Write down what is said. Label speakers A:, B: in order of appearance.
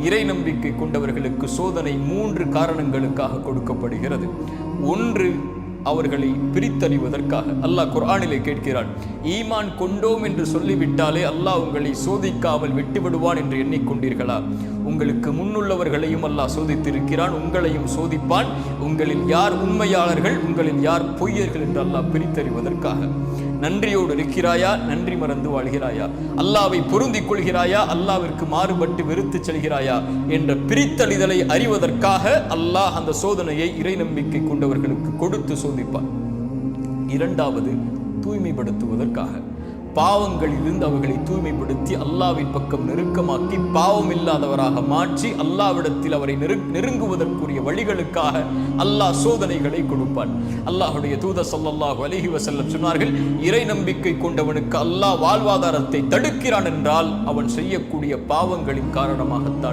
A: இறை நம்பிக்கை கொண்டவர்களுக்கு சோதனை 3 காரணங்களுக்காக கொடுக்கப்படுகிறது. ஒன்று, அவர்களை பிரித்தறிவதற்காக. அல்லாஹ் குர்ஆனிலே கேட்கிறான், ஈமான் கொண்டோம் என்று சொல்லிவிட்டாலே அல்லாஹ் உங்களை சோதிக்காமல் விட்டுவிடுவான் என்று எண்ணிக்கொண்டீர்களா? உங்களுக்கு முன்னுள்ளவர்களையும் அல்லாஹ் சோதித்திருக்கிறான், உங்களையும் சோதிப்பான். உங்களில் யார் உண்மையாளர்கள், உங்களில் யார் பொய்யர்கள் என்று அல்லாஹ் பிரித்தறிவதற்காக. நன்றியோடு இருக்கிறாயா, நன்றி மறந்து வாழ்கிறாயா? அல்லாவை பொருந்திக் கொள்கிறாயா, அல்லாவிற்கு மாறுபட்டு வெறுத்து செல்கிறாயா என்ற பிரித்தறிதலை அறிவதற்காக அல்லாஹ் அந்த சோதனையை இறை நம்பிக்கை கொண்டவர்களுக்கு கொடுத்து சோதிப்பார். இரண்டாவது, தூய்மைப்படுத்துவதற்காக. பாவங்களிலிருந்து அவர்களை தூய்மைப்படுத்தி அல்லாவின் பக்கம் நெருக்கமாக்கி பாவம் இல்லாதவராக மாற்றி அல்லாவிடத்தில் அவரை நெருங்குவதற்குரிய வழிகளுக்காக அல்லாஹ் சோதனைகளை கொடுப்பான். அல்லாஹுடைய தூதர் ஸல்லல்லாஹு அலைஹி வஸல்லம் சொன்னார்கள், இறை நம்பிக்கை கொண்டவனுக்கு அல்லாஹ் வாழ்வாதாரத்தை தடுக்கிறான் என்றால் அவன் செய்யக்கூடிய பாவங்களின் காரணமாகத்தான்.